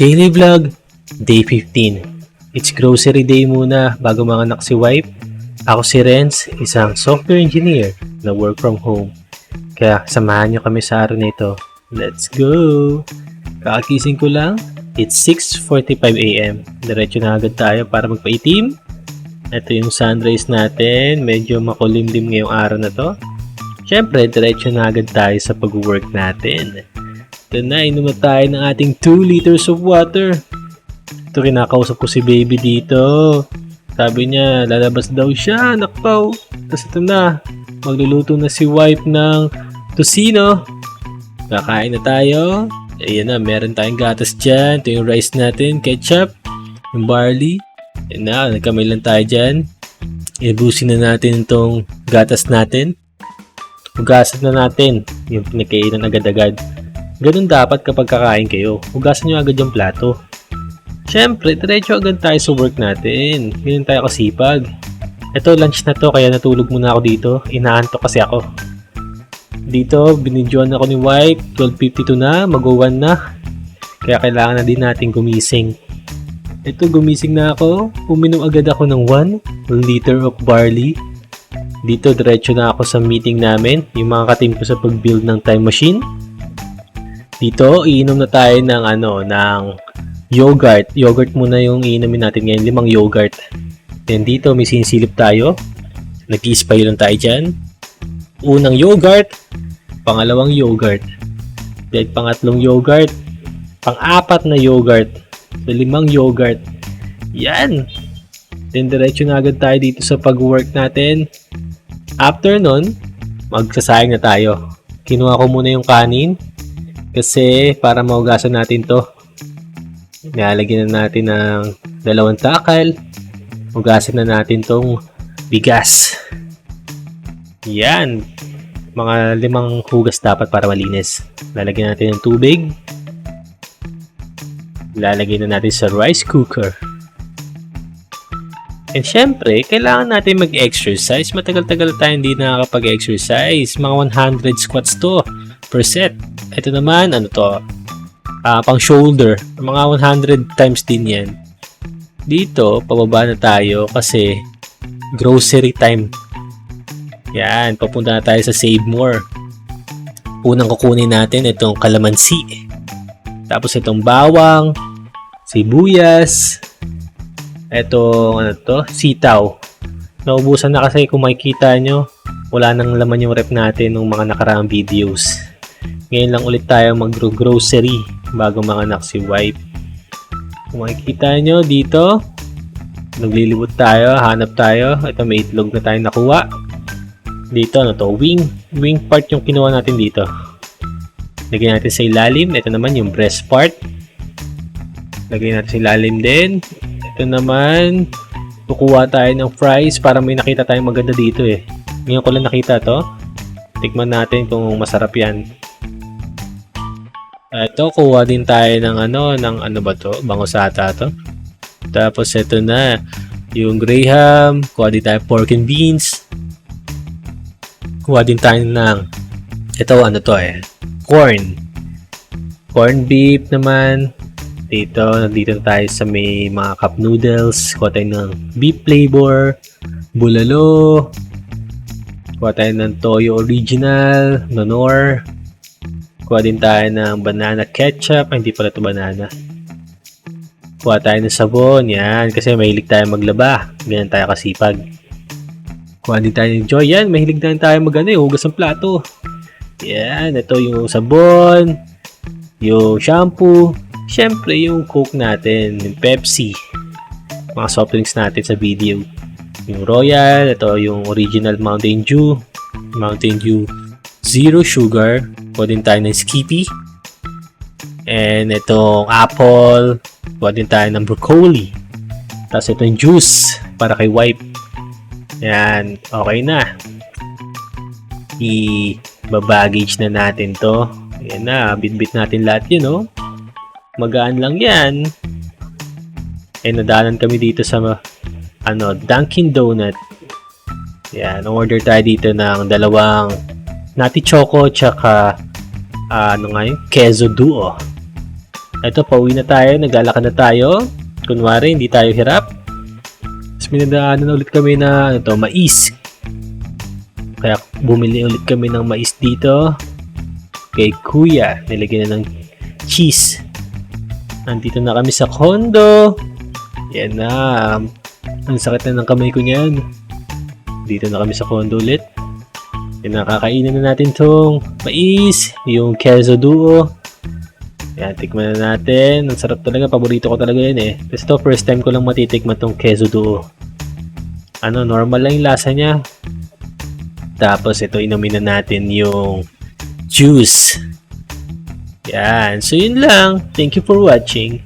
Daily vlog, day 15. It's grocery day muna bago manganak si wife. Ako si Renz, isang software engineer na work from home. Kaya samahan nyo kami sa araw na ito. Let's go! Kakakising ko lang, it's 6:45 AM. Diretso na agad tayo para magpaitim. Ito yung sunrise natin, medyo makulimlim ngayong araw na to. Siyempre, diretso na agad tayo sa pag-work natin. Ito na, inom na tayo ng ating 2 liters of water. Ito, kinakausap ko si baby dito. Sabi niya, lalabas daw siya, nakpaw. Tapos ito na, magluluto na si wife ng tocino. Kakain na tayo. Ayan na, meron tayong gatas dyan. Ito yung rice natin, ketchup, yung barley. Ayan na, nagkamay lang tayo dyan. Ibusin na natin itong gatas natin. Hugasan na natin yung pinakainan agad-agad. Ganun dapat kapag kakain kayo. Hugasan nyo agad yung plato. Siyempre, diretso agad tayo sa work natin. Ganun tayo kasipag. Ito, lunch na to, kaya natulog muna ako dito. Inaantok kasi ako. Dito, binidyoan ako ni wife. 12:52 na, mag-1 na. Kaya kailangan na din natin gumising. Ito, gumising na ako. Uminom agad ako ng 1 liter of barley. Dito, diretso na ako sa meeting namin. Yung mga katim ko sa pag-build ng time machine. Dito, iinom na tayo ng yogurt. Yogurt muna yung iinumin natin ngayon, 5 yogurt. Then dito, may sinisilip tayo. Nag-i-spy lang tayo dyan. Unang yogurt, pangalawang yogurt. Then pangatlong yogurt, pang-apat na yogurt. So 5 yogurt. Yan! Then diretso na agad tayo dito sa pag-work natin. After nun, magsasayang na tayo. Kinuha ko muna yung kanin. Kasi para mahugasan natin to, nilalagyan na natin ng 2 takal. Hugasan na natin tong bigas. Yan. Mga 5 hugas dapat para malinis. Lalagyan natin ng tubig. Lalagyan na natin sa rice cooker. And syempre, kailangan natin mag-exercise. Matagal-tagal tayo hindi nakakapag-exercise. Mga 100 squats to per set. Ito naman, pang shoulder. Mga 100 times din yan. Dito, pababa na tayo kasi grocery time. Yan, papunta na tayo sa Save More. Unang kukunin natin itong kalamansi. Tapos itong bawang, sibuyas, sitaw. Naubusan na kasi kung makikita nyo, wala nang laman yung rep natin ng mga nakaraang videos. Ngayon lang ulit tayo mag-grocery bago manganak si wife. Kung makikita nyo dito, naglilibot tayo, hanap tayo. Ito may itlog na tayo nakuha. Dito, wing part yung kinuha natin dito. Lagyan natin sa ilalim. Ito naman yung breast part. Lagyan natin sa ilalim din. Ito naman, kukuha tayo ng fries para may nakita tayong maganda dito eh. Ngayon ko lang nakita to. Tikman natin kung masarap yan. Ito, kuha din tayo ng bangosata to. Tapos ito na, yung graham. Kuha din tayo pork and beans. Kuha din tayo ng, corn. Corn beef naman. Nandito tayo sa may mga cup noodles. Kuha tayo ng beef flavor, bulalo. Kuha tayo ng toyo original, nonor. Kuha din tayo ng banana ketchup. Hindi pala ito banana. Kuha tayo ng sabon. Yan, kasi mahilig tayo maglaba. Ganyan tayo kasipag. Kuha din tayo ng joy. Yan, mahilig din tayo hugas ng plato. Yan, ito yung sabon, yung shampoo. Siyempre, yung Coke natin, yung Pepsi, mga soft drinks natin sa video. Yung Royal, ito yung original Mountain Dew Zero Sugar. Kuha din tayo ng Skippy. And itong apple. Kuha din tayo ng broccoli. Tapos itong juice para kay wife. Yan, okay na. I-baggage na natin to. Ayan na, bitbit natin lahat yun, no? Magaan lang yan. Nadaanan kami dito sa Dunkin Donut. Yan, order tayo dito ng 2 Nati Choco tsaka queso duo. Ito, pauwi na tayo. Naglalakad na tayo. Kunwari, hindi tayo hirap. Tapos minadaanan na ulit kami na mais. Kaya bumili ulit kami ng mais dito. Kay kuya, nilagyan na ng cheese. Nandito na kami sa condo. Yan na. Ang sakit na ng kamay ko niyan. Dito na kami sa condo ulit. Yan, nakakainin na natin tong mais. Yung queso duo. Yan, tikman na natin. Ang sarap talaga. Paborito ko talaga yun eh. Kasi ito, first time ko lang matitikman tong queso duo. Normal lang yung lasa niya. Tapos ito, inumin na natin yung juice. Yan. So, yun lang. Thank you for watching.